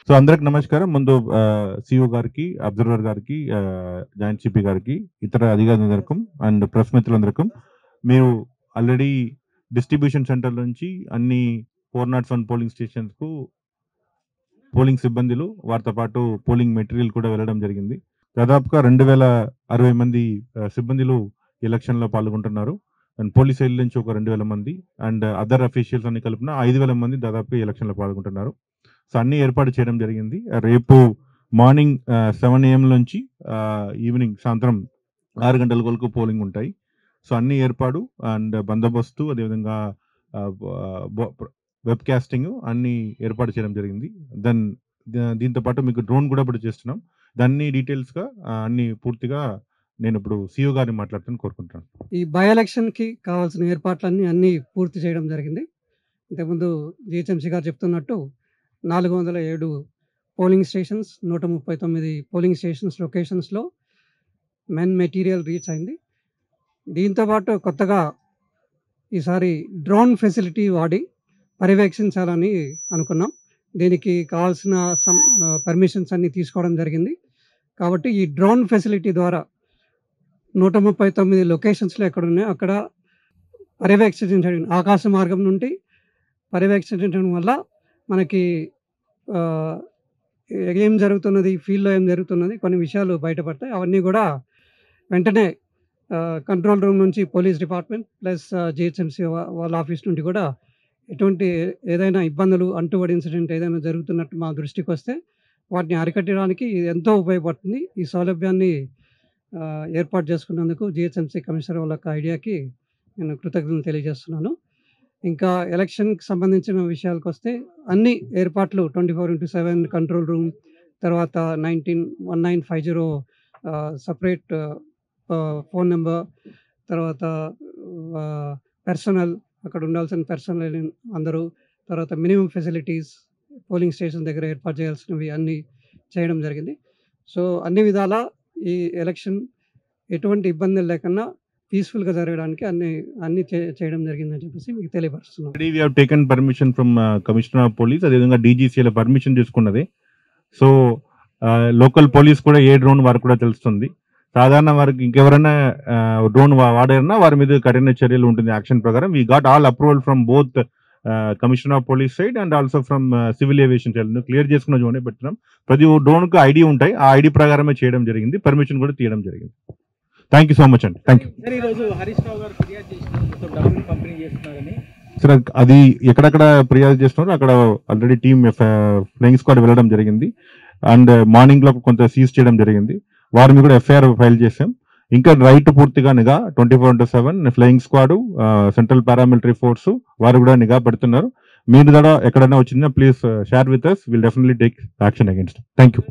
So అందరికి నమస్కారం. ముందు సిఇఓ గారికి, అబ్జర్వర్ గారికి, జాయింట్ సిపి గారికి, ఇతర అధికారులందరికీ అండ్ ప్రెస్ మిత్రులందరికీ, మీరు ఆల్రెడీ డిస్ట్రిబ్యూషన్ సెంటర్ నుంచి అన్ని 401 పోలింగ్ స్టేషన్స్కు పోలింగ్ సిబ్బందులు వారితో పాటు పోలింగ్ మెటీరియల్ కూడా వెళ్ళడం జరిగింది. దాదాపుగా 2060 మంది సిబ్బందులు ఎలక్షన్లో పాల్గొంటున్నారు. అండ్ పోలీస్ సైడ్ నుంచి ఒక 2000 మంది అండ్ అదర్ అఫీషియల్స్ అన్ని కలిపిన 5000 మంది దాదాపు ఎలక్షన్లో పాల్గొంటున్నారు. సో అన్ని ఏర్పాటు చేయడం జరిగింది. రేపు మార్నింగ్ 7 AM నుంచి ఈవినింగ్ సాయంత్రం 6 గంటల వరకు పోలింగ్ ఉంటాయి. సో అన్ని ఏర్పాటు అండ్ బందోబస్తు, అదేవిధంగా వెబ్ కాస్టింగ్ అన్ని ఏర్పాటు చేయడం జరిగింది. దీంతో పాటు మీకు డ్రోన్ కూడా ఇప్పుడు చేస్తున్నాం. దాన్ని డీటెయిల్స్గా అన్ని పూర్తిగా నేను ఇప్పుడు సిఇఓ గారిని మాట్లాడుతాను కోరుకుంటాను. ఈ బై ఎలక్షన్కి కావాల్సిన ఏర్పాట్లన్నీ అన్నీ పూర్తి చేయడం జరిగింది. ఇంతకుముందు జిహెచ్ఎంసీ గారు చెప్తున్నట్టు 407 పోలింగ్ స్టేషన్స్, 139 పోలింగ్ స్టేషన్స్ లొకేషన్స్లో మెన్ మెటీరియల్ రీచ్ అయింది. దీంతోపాటు కొత్తగా ఈసారి డ్రోన్ ఫెసిలిటీ వాడి పర్యవేక్షించాలని అనుకున్నాం. దీనికి కావాల్సిన పర్మిషన్స్ అన్నీ తీసుకోవడం జరిగింది. కాబట్టి ఈ డ్రోన్ ఫెసిలిటీ ద్వారా 139 లొకేషన్స్లో ఎక్కడ ఉన్నాయో అక్కడ పర్యవేక్షించడం, ఆకాశ మార్గం నుండి పర్యవేక్షించడం వల్ల మనకి ఏం జరుగుతున్నది, ఫీల్డ్లో ఏం జరుగుతున్నది, కొన్ని విషయాలు బయటపడతాయి. అవన్నీ కూడా వెంటనే కంట్రోల్ రూమ్ నుంచి పోలీస్ డిపార్ట్మెంట్ ప్లస్ జిహెచ్ఎంసీ వాళ్ళ ఆఫీస్ నుండి కూడా ఎటువంటి ఏదైనా ఇబ్బందులు, అంటువడి ఇన్సిడెంట్ ఏదైనా జరుగుతున్నట్టు మా దృష్టికి వస్తే వాటిని అరికట్టడానికి ఇది ఎంతో ఉపయోగపడుతుంది. ఈ సౌలభ్యాన్ని ఏర్పాటు చేసుకున్నందుకు జిహెచ్ఎంసీ కమిషనర్ వాళ్ళ ఐడియాకి నేను కృతజ్ఞతలు తెలియజేస్తున్నాను. ఇంకా ఎలక్షన్కి సంబంధించిన విషయాలకు వస్తే అన్ని ఏర్పాట్లు 24/7 కంట్రోల్ రూమ్, తర్వాత 1950 సపరేట్ ఫోన్ నెంబర్, తర్వాత పర్సనల్, అక్కడ ఉండాల్సిన పర్సనల్ అందరూ, తర్వాత మినిమం ఫెసిలిటీస్ పోలింగ్ స్టేషన్ దగ్గర ఏర్పాటు చేయాల్సినవి అన్నీ చేయడం జరిగింది. సో అన్ని విధాల ఈ ఎలక్షన్ ఎటువంటి ఇబ్బందులు లేకుండా పీస్ఫుల్గా జరగడానికి అన్ని చేయడం జరిగిందని చెప్పేసి మీకు తెలియపరుస్తున్నాం. We have taken permission from Commissioner of Police, అదేవిధంగా DGCL పర్మిషన్ తీసుకున్నది. సో లోకల్ పోలీస్ కూడా ఏ డ్రోన్ వారికి కూడా తెలుస్తుంది. సాధారణ వారికి ఇంకెవరైనా డ్రోన్ వాడారన్నా వారి మీద కఠిన చర్యలు ఉంటుంది యాక్షన్ ప్రకారం. We got all approval from both commissioner of police side and also from civil aviation side. Clear చేసుకున్న జోనే పెట్టినాం. ప్రతి డ్రోన్కు ఐడి ఉంటాయి, ఆ ఐడి ప్రకారమే చేయడం జరిగింది. పర్మిషన్ కూడా తీయడం జరిగింది. థ్యాంక్ యూ సో మచ్ అండి. Thank you sir. అది ఎక్కడెక్కడ ఫిర్యాదు చేస్తున్నారో అక్కడ ఆల్రెడీ టీమ్ ఫ్లయింగ్ స్క్వాడ్ వెళ్ళడం జరిగింది అండ్ మార్నింగ్ లో కొంత సీజ్ చేయడం జరిగింది. వారి మీద కూడా ఎఫ్ఐఆర్ ఫైల్ చేసాం. ఇంకా రైట్ పూర్తిగా నిఘా 24/7 flying squad, central paramilitary force వారు కూడా నిఘా పెడుతున్నారు. మీరు కూడా ఎక్కడైనా వచ్చిందా please share with us. Will definitely take action against. Thank you.